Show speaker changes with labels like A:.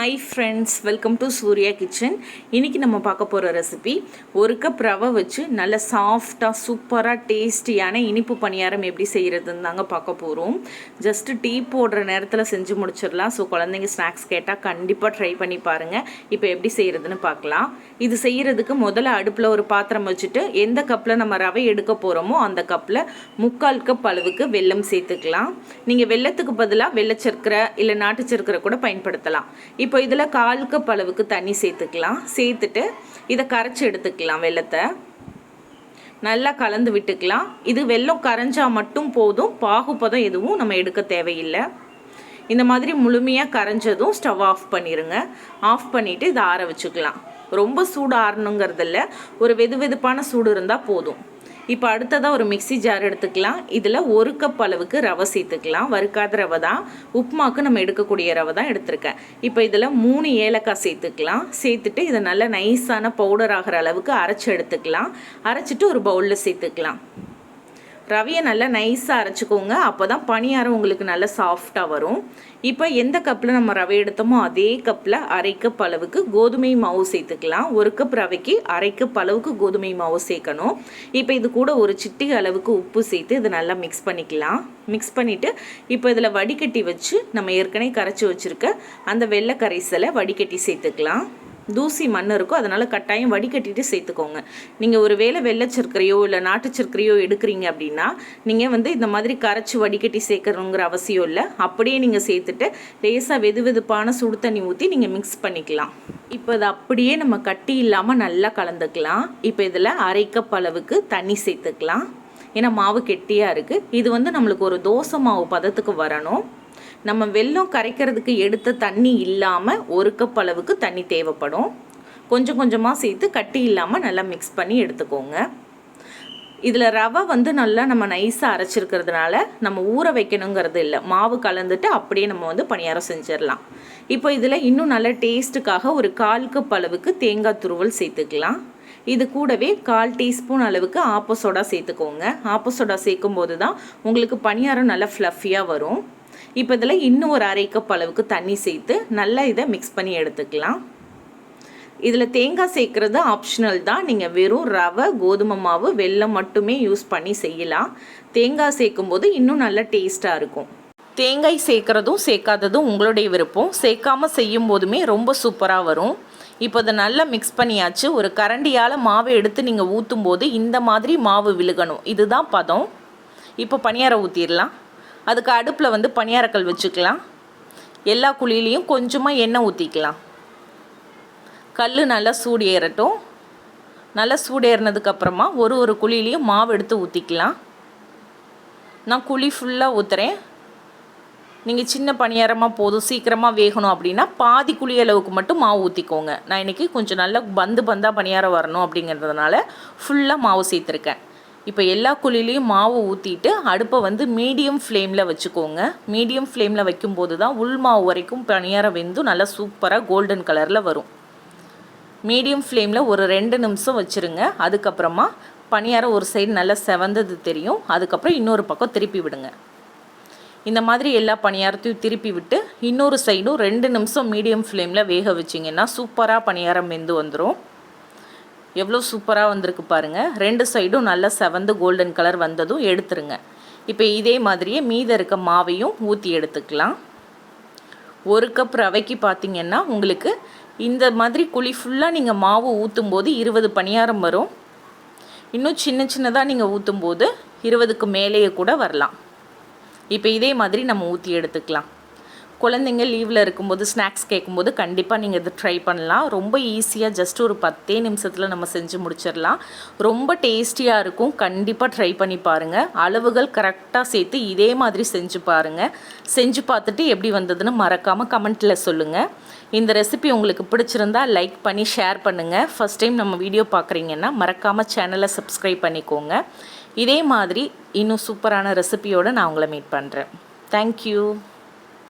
A: Hi friends, welcome to Surya kitchen. இன்றைக்கி நம்ம பார்க்க போகிற ரெசிபி ஒரு கப் ரவை வச்சு நல்ல சாஃப்டாக சூப்பராக டேஸ்டியான இனிப்பு பணியாரம் எப்படி செய்கிறதுன்னு தாங்க பார்க்க போகிறோம். ஜஸ்ட்டு டீ போடுற நேரத்தில் செஞ்சு முடிச்சிடலாம். ஸோ குழந்தைங்க ஸ்நாக்ஸ் கேட்டால் கண்டிப்பாக ட்ரை பண்ணி பாருங்கள். இப்போ எப்படி செய்கிறதுன்னு பார்க்கலாம். இது செய்கிறதுக்கு முதல்ல அடுப்பில் ஒரு பாத்திரம் வச்சுட்டு எந்த கப்பில் நம்ம ரவை எடுக்க போகிறோமோ அந்த கப்பில் 3/4 கப் அளவுக்கு வெல்லம் சேர்த்துக்கலாம். நீங்கள் வெல்லத்துக்கு பதிலாக வெள்ளச்சர்க்கரை இல்லை நாட்டு சர்க்கரை கூட பயன்படுத்தலாம். இப்போ இதில் 1/4 கப் அளவுக்கு தண்ணி சேர்த்துக்கலாம். சேர்த்துட்டு இதை கரைச்சி எடுத்துக்கலாம். வெல்லத்தை நல்லா கலந்து விட்டுக்கலாம். இது வெல்லம் கரைஞ்சா மட்டும் போதும், பாகுபதம் எதுவும் நம்ம எடுக்க தேவையில்லை. இந்த மாதிரி முழுமையாக கரைஞ்சதும் ஸ்டவ் ஆஃப் பண்ணிடுங்க. ஆஃப் பண்ணிவிட்டு இதை ஆற வச்சுக்கலாம். ரொம்ப சூடு ஆறணுங்கிறதில்ல, ஒரு வெதுவெதுப்பான சூடு இருந்தால் போதும். இப்போ அடுத்ததாக ஒரு மிக்சி ஜார் எடுத்துக்கலாம். இதில் 1 கப் அளவுக்கு ரவை சேர்த்துக்கலாம். வறுக்காத ரவை தான், உப்புமாவுக்கு நம்ம எடுக்கக்கூடிய ரவை தான் எடுத்திருக்கேன். இப்போ இதில் 3 ஏலக்காய் சேர்த்துக்கலாம். சேர்த்துட்டு இதை நல்லா நைஸான பவுடர் ஆகிற அளவுக்கு அரைச்சி எடுத்துக்கலாம். அரைச்சிட்டு ஒரு பவுலில் சேர்த்துக்கலாம். ரவையை நல்லா நைஸாக அரைச்சிக்கோங்க, அப்போ தான் பணியாரம் உங்களுக்கு நல்லா சாஃப்டாக வரும். இப்போ எந்த கப்பில் நம்ம ரவை எடுத்தோமோ அதே கப்பில் 1/2 கப் அளவுக்கு கோதுமை மாவு சேர்த்துக்கலாம். 1 கப் ரவைக்கு 1/2 கப் அளவுக்கு கோதுமை மாவு சேர்க்கணும். இப்போ இது கூட ஒரு சிட்டிகை அளவுக்கு உப்பு சேர்த்து இதை நல்லா மிக்ஸ் பண்ணிக்கலாம். மிக்ஸ் பண்ணிவிட்டு இப்போ இதில் வடிகட்டி வச்சு நம்ம ஏற்கனவே கரைச்சி வச்சுருக்க அந்த வெள்ளை கரைசலை வடிகட்டி சேர்த்துக்கலாம். தூசி மண் இருக்கும், அதனால் கட்டாயம் வடிகட்டிட்டு சேர்த்துக்கோங்க. நீங்கள் ஒரு வேளை வெள்ளச்சர்க்கரையோ இல்லை நாட்டு சர்க்கரையோ எடுக்கிறீங்க அப்படின்னா நீங்கள் இந்த மாதிரி கரைச்சி வடிகட்டி சேர்க்கணுங்கிற அவசியம் இல்லை. அப்படியே நீங்கள் சேர்த்துட்டு லேசாக வெதுவெதுப்பான சுடு தண்ணி ஊற்றி நீங்கள் மிக்ஸ் பண்ணிக்கலாம். இப்போ இதை அப்படியே நம்ம கட்டி இல்லாமல் நல்லா கலந்துக்கலாம். இப்போ இதில் 1/2 கப் அளவுக்கு தண்ணி சேர்த்துக்கலாம். ஏன்னா மாவு கெட்டியாக இருக்குது. இது நம்மளுக்கு ஒரு தோசை மாவு பதத்துக்கு வரணும். நம்ம வெல்லம் கரைக்கிறதுக்கு எடுத்த தண்ணி இல்லாமல் 1 கப் அளவுக்கு தண்ணி தேவைப்படும். கொஞ்சம் கொஞ்சமாக சேர்த்து கட்டி இல்லாமல் நல்லா மிக்ஸ் பண்ணி எடுத்துக்கோங்க. இதில் ரவை நல்லா நம்ம நைஸாக அரைச்சிருக்கிறதுனால நம்ம ஊற வைக்கணுங்கிறது இல்லை. மாவு கலந்துட்டு அப்படியே நம்ம பணியாரம் செஞ்சிடலாம். இப்போ இதில் இன்னும் நல்ல டேஸ்ட்டுக்காக ஒரு 1/4 கப் அளவுக்கு தேங்காய் துருவல் சேர்த்துக்கலாம். இது கூடவே 1/4 டீஸ்பூன் அளவுக்கு ஆப்ப சோடா சேர்த்துக்கோங்க. ஆப்ப சோடா சேர்க்கும் போது தான் உங்களுக்கு பணியாரம் நல்லா ஃப்ளஃபியாக வரும். இப்போ இதில் இன்னும் ஒரு 1/2 கப் அளவுக்கு தண்ணி சேர்த்து நல்லா இதை மிக்ஸ் பண்ணி எடுத்துக்கலாம். இதில் தேங்காய் சேர்க்குறது ஆப்ஷனல் தான். நீங்கள் வெறும் ரவை, கோதுமை மாவு, வெல்லம் மட்டுமே யூஸ் பண்ணி செய்யலாம். தேங்காய் சேர்க்கும்போது இன்னும் நல்லா டேஸ்ட்டாக இருக்கும். தேங்காய் சேர்க்குறதும் சேர்க்காததும் உங்களுடைய விருப்பம். சேர்க்காமல் செய்யும் போதுமே ரொம்ப சூப்பராக வரும். இப்போ இதை நல்லா மிக்ஸ் பண்ணியாச்சு. ஒரு கரண்டியால் மாவு எடுத்து நீங்கள் ஊற்றும் போது இந்த மாதிரி மாவு விழுகணும். இதுதான் பதம். இப்போ பணியாரம் ஊற்றிடலாம். அதுக்கு அடுப்பில் பணியாரக்கல் வச்சுக்கலாம். எல்லா குழியிலையும் கொஞ்சமாக எண்ணெய் ஊற்றிக்கலாம். கல் நல்லா சூடு ஏறட்டும். நல்லா சூடு ஏறினதுக்கப்புறமா ஒரு குழியிலையும் மாவு எடுத்து ஊற்றிக்கலாம். நான் குழி ஃபுல்லாக ஊற்றுறேன். நீங்கள் சின்ன பணியாரமாக போதும், சீக்கிரமாக வேகணும் அப்படின்னா பாதி குழி அளவுக்கு மட்டும் மாவு ஊற்றிக்கோங்க. நான் இன்றைக்கி கொஞ்சம் நல்லா பந்தாக பணியாரம் வரணும் அப்படிங்கிறதுனால ஃபுல்லாக மாவு சேர்த்துருக்கேன். இப்போ எல்லா குழிலையும் மாவு ஊற்றிட்டு அடுப்பை மீடியம் ஃப்ளேமில் வச்சுக்கோங்க. மீடியம் ஃப்ளேமில் வைக்கும்போது தான் உள் மாவு வரைக்கும் பணியாரம் வெந்து நல்லா சூப்பராக கோல்டன் கலரில் வரும். மீடியம் ஃப்ளேமில் ஒரு 2 நிமிஷம் வச்சுருங்க. அதுக்கப்புறமா பணியாரம் ஒரு சைடு நல்லா செவந்தது தெரியும். அதுக்கப்புறம் இன்னொரு பக்கம் திருப்பி விடுங்க. இந்த மாதிரி எல்லா பணியாரத்தையும் திருப்பி விட்டு இன்னொரு சைடும் 2 நிமிஷம் மீடியம் ஃப்ளேமில் வேக வச்சிங்கன்னா சூப்பராக பணியாரம் வெந்து வந்துடும். எவ்வளோ சூப்பராக வந்திருக்கு பாருங்கள். 2 சைடும் நல்லா செவந்து கோல்டன் கலர் வந்ததும் எடுத்துருங்க. இப்போ இதே மாதிரியே மீத இருக்க மாவையும் ஊற்றி எடுத்துக்கலாம். 1 கப் ரவைக்கு பார்த்திங்கன்னா உங்களுக்கு இந்த மாதிரி குழி ஃபுல்லாக நீங்கள் மாவு ஊற்றும் போது 20 பணியாரம் வரும். இன்னும் சின்னதாக நீங்கள் ஊற்றும் போது 20க்கு மேலேயே கூட வரலாம். இப்போ இதே மாதிரி நம்ம ஊற்றி எடுத்துக்கலாம். குழந்தைங்க லீவில் இருக்கும்போது ஸ்நாக்ஸ் கேட்கும்போது கண்டிப்பாக நீங்கள் இது ட்ரை பண்ணலாம். ரொம்ப ஈஸியாக ஜஸ்ட் ஒரு 10 நிமிஷத்தில் நம்ம செஞ்சு முடிச்சிடலாம். ரொம்ப டேஸ்டியாக இருக்கும். கண்டிப்பாக ட்ரை பண்ணி பாருங்கள். அளவுகள் கரெக்டாக சேர்த்து இதே மாதிரி செஞ்சு பாருங்கள். செஞ்சு பார்த்துட்டு எப்படி வந்ததுன்னு மறக்காமல் கமெண்ட்டில் சொல்லுங்கள். இந்த ரெசிபி உங்களுக்கு பிடிச்சிருந்தா லைக் பண்ணி ஷேர் பண்ணுங்கள். ஃபஸ்ட் டைம் நம்ம வீடியோ பார்க்குறீங்கன்னா மறக்காமல் சேனலை சப்ஸ்கிரைப் பண்ணிக்கோங்க. இதே மாதிரி இன்னும் சூப்பரான ரெசிபியோடு நான் உங்களை மீட் பண்ணுறேன். தேங்க்யூ.